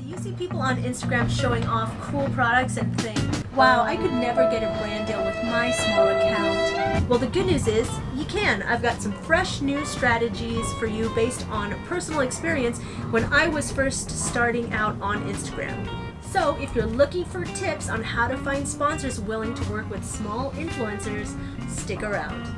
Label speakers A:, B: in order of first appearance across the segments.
A: Do you see people on Instagram showing off cool products and think, wow, I could never get a brand deal with my small account? Well, the good news is you can. I've got some fresh new strategies for you based on personal experience when I was first starting out on Instagram. So if you're looking for tips on how to find sponsors willing to work with small influencers, stick around.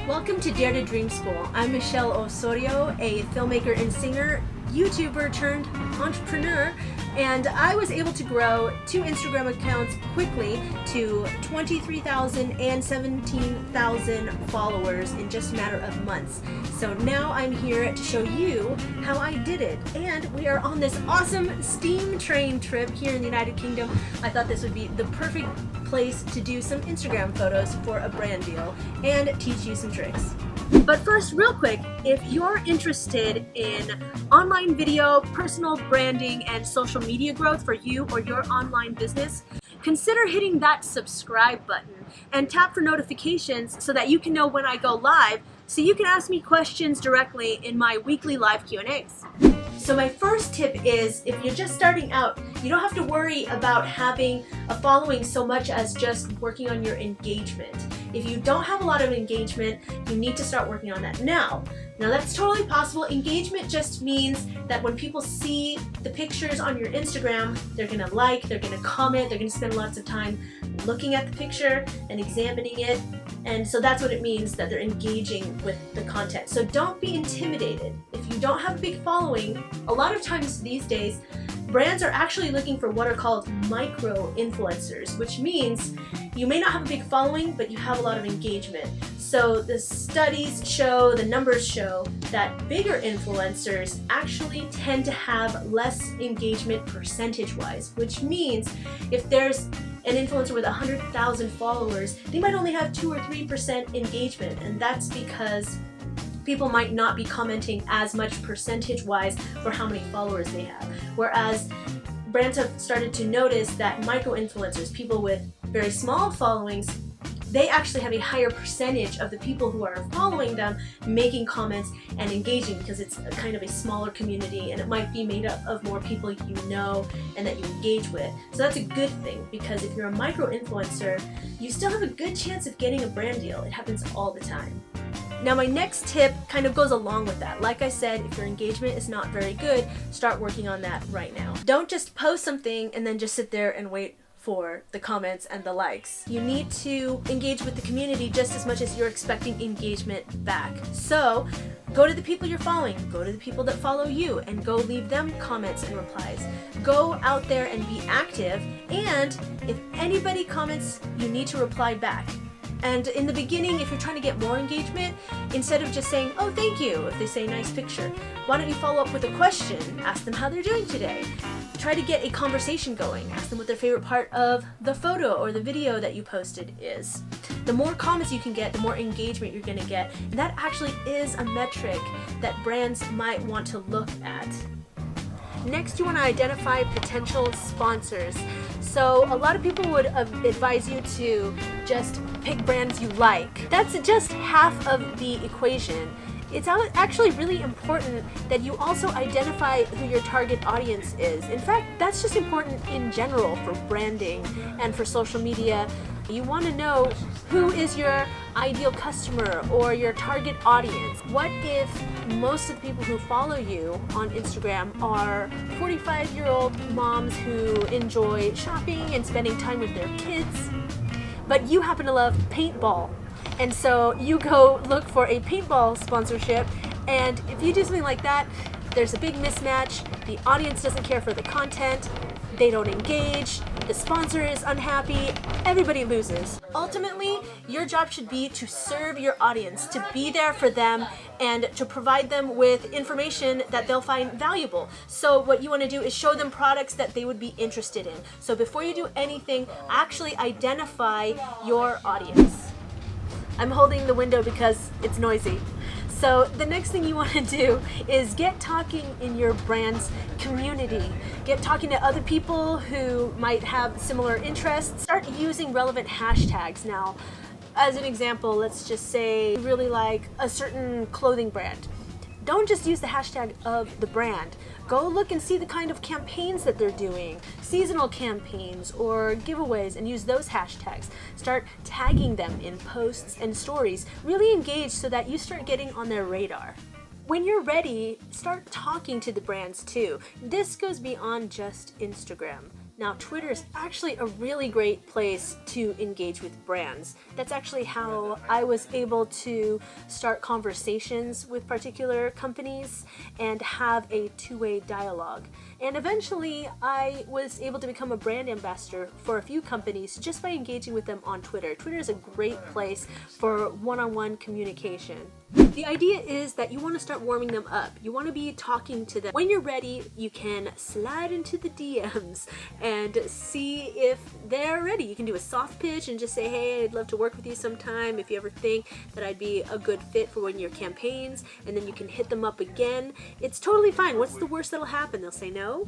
A: Welcome to Dare to Dream School. I'm Michelle Osorio, a filmmaker and singer, YouTuber turned entrepreneur, and I was able to grow 2 Instagram accounts quickly to 23,000 and 17,000 followers in just a matter of months. So now I'm here to show you how I did it. And we are on this awesome steam train trip here in the United Kingdom. I thought this would be the perfect place to do some Instagram photos for a brand deal and teach you some tricks. But first, real quick, if you're interested in online video, personal branding, and social media growth for you or your online business, consider hitting that subscribe button and tap for notifications so that you can know when I go live, so you can ask me questions directly in my weekly live Q&As. So my first tip is, if you're just starting out, you don't have to worry about having a following so much as just working on your engagement. If you don't have a lot of engagement, you need to start working on that now. Now that's totally possible. Engagement just means that when people see the pictures on your Instagram, they're gonna like, they're gonna comment, they're gonna spend lots of time looking at the picture and examining it. And so that's what it means, that they're engaging with the content. So don't be intimidated. If you don't have a big following, a lot of times these days, brands are actually looking for what are called micro-influencers, which means you may not have a big following, but you have a lot of engagement. So the studies show, the numbers show, that bigger influencers actually tend to have less engagement percentage-wise, which means if there's an influencer with 100,000 followers, they might only have 2 or 3% engagement, and that's because people might not be commenting as much percentage-wise for how many followers they have. Whereas brands have started to notice that micro-influencers, people with very small followings, they actually have a higher percentage of the people who are following them making comments and engaging, because it's a kind of a smaller community and it might be made up of more people you know and that you engage with. So that's a good thing, because if you're a micro-influencer, you still have a good chance of getting a brand deal. It happens all the time. Now my next tip kind of goes along with that. Like I said, if your engagement is not very good, start working on that right now. Don't just post something and then just sit there and wait for the comments and the likes. You need to engage with the community just as much as you're expecting engagement back. So go to the people you're following, go to the people that follow you, and go leave them comments and replies. Go out there and be active, and if anybody comments, you need to reply back. And in the beginning, if you're trying to get more engagement, instead of just saying, oh, thank you, if they say nice picture, why don't you follow up with a question? Ask them how they're doing today. Try to get a conversation going. Ask them what their favorite part of the photo or the video that you posted is. The more comments you can get, the more engagement you're going to get. And that actually is a metric that brands might want to look at. Next, you want to identify potential sponsors. So a lot of people would advise you to just pick brands you like. That's just half of the equation. It's actually really important that you also identify who your target audience is. In fact, that's just important in general for branding and for social media. You want to know who is your ideal customer or your target audience. What if most of the people who follow you on Instagram are 45-year-old moms who enjoy shopping and spending time with their kids, but you happen to love paintball? And so you go look for a paintball sponsorship, and if you do something like that, there's a big mismatch. The audience doesn't care for the content, they don't engage, the sponsor is unhappy, everybody loses. Ultimately, your job should be to serve your audience, to be there for them, and to provide them with information that they'll find valuable. So what you want to do is show them products that they would be interested in. So before you do anything, actually identify your audience. I'm holding the window because it's noisy. So the next thing you want to do is get talking in your brand's community. Get talking to other people who might have similar interests. Start using relevant hashtags now. As an example, let's just say you really like a certain clothing brand. Don't just use the hashtag of the brand. Go look and see the kind of campaigns that they're doing, seasonal campaigns or giveaways, and use those hashtags. Start tagging them in posts and stories. Really engage so that you start getting on their radar. When you're ready, start talking to the brands too. This goes beyond just Instagram. Now, Twitter is actually a really great place to engage with brands. That's actually how I was able to start conversations with particular companies and have a two-way dialogue. And eventually, I was able to become a brand ambassador for a few companies just by engaging with them on Twitter. Twitter is a great place for one-on-one communication. The idea is that you want to start warming them up. You want to be talking to them. When you're ready, you can slide into the DMs and see if they're ready. You can do a soft pitch and just say, hey, I'd love to work with you sometime if you ever think that I'd be a good fit for one of your campaigns, and then you can hit them up again. It's totally fine. What's the worst that'll happen? They'll say no.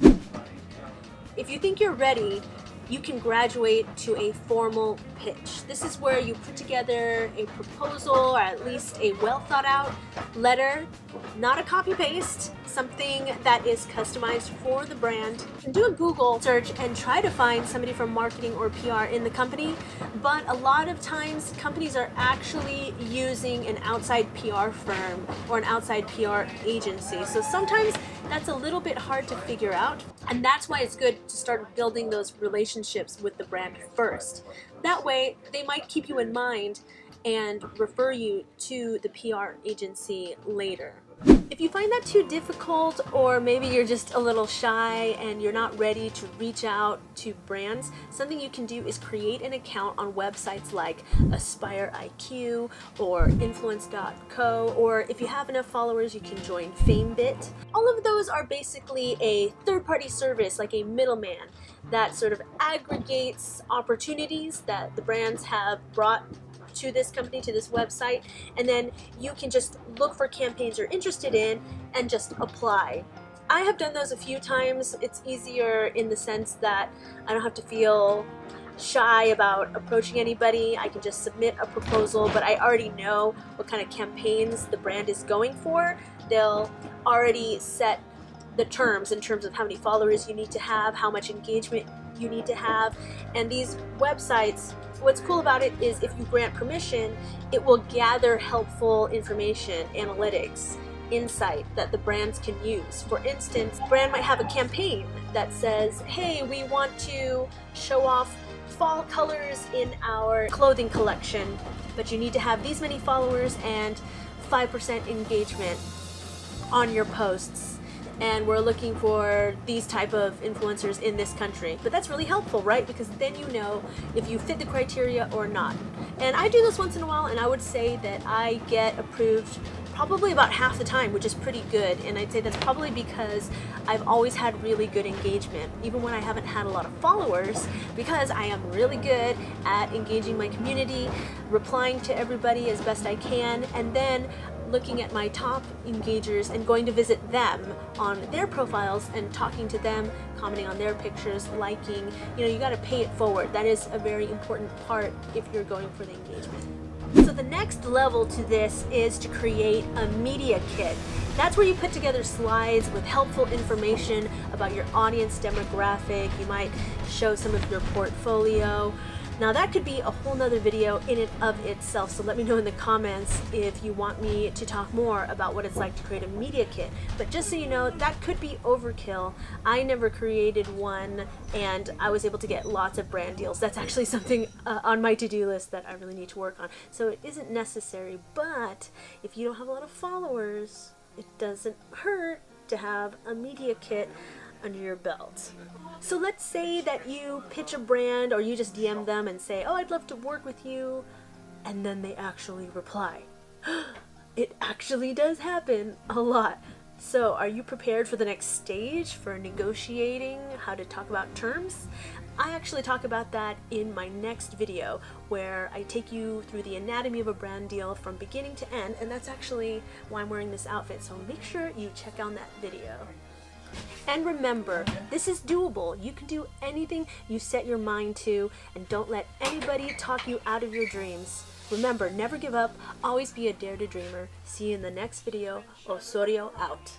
A: If you think you're ready, you can graduate to a formal pitch. This is where you put together a proposal, or at least a well thought out letter, not a copy paste, something that is customized for the brand. You can do a Google search and try to find somebody from marketing or PR in the company, but a lot of times companies are actually using an outside PR firm or an outside PR agency. So sometimes that's a little bit hard to figure out, and that's why it's good to start building those relationships with the brand first. That way, they might keep you in mind and refer you to the PR agency later. If you find that too difficult, or maybe you're just a little shy and you're not ready to reach out to brands, something you can do is create an account on websites like Aspire IQ or Influence.co, or if you have enough followers, you can join FameBit. All of those are basically a third-party service, like a middleman, that sort of aggregates opportunities that the brands have brought to this company, to this website, and then you can just look for campaigns you're interested in and just apply. I have done those a few times. It's easier in the sense that I don't have to feel shy about approaching anybody. I can just submit a proposal, but I already know what kind of campaigns the brand is going for. They'll already set the terms in terms of how many followers you need to have, how much engagement you need to have, and these websites, what's cool about it is if you grant permission, it will gather helpful information, analytics, insight that the brands can use. For instance, a brand might have a campaign that says, hey, we want to show off fall colors in our clothing collection, but you need to have these many followers and 5% engagement on your posts, and we're looking for these type of influencers in this country. But that's really helpful, right? Because then you know if you fit the criteria or not. And I do this once in a while, and I would say that I get approved probably about half the time, which is pretty good. And I'd say that's probably because I've always had really good engagement, even when I haven't had a lot of followers, because I am really good at engaging my community, replying to everybody as best I can, and then looking at my top engagers and going to visit them on their profiles and talking to them, commenting on their pictures, liking. You know, you got to pay it forward. That is a very important part if you're going for the engagement. So the next level to this is to create a media kit. That's where you put together slides with helpful information about your audience demographic. You might show some of your portfolio. Now that could be a whole nother video in and of itself, so let me know in the comments if you want me to talk more about what it's like to create a media kit. But just so you know, that could be overkill. I never created one, and I was able to get lots of brand deals. That's actually something on my to-do list that I really need to work on. So it isn't necessary, but if you don't have a lot of followers, it doesn't hurt to have a media kit under your belt. So let's say that you pitch a brand, or you just DM them and say, oh, I'd love to work with you, and then they actually reply. It actually does happen a lot. So are you prepared for the next stage, for negotiating, how to talk about terms? I actually talk about that in my next video, where I take you through the anatomy of a brand deal from beginning to end, and that's actually why I'm wearing this outfit, so make sure you check out that video. And remember, this is doable. You can do anything you set your mind to, and don't let anybody talk you out of your dreams. Remember, never give up, always be a dare to dreamer. See you in the next video. Osorio out.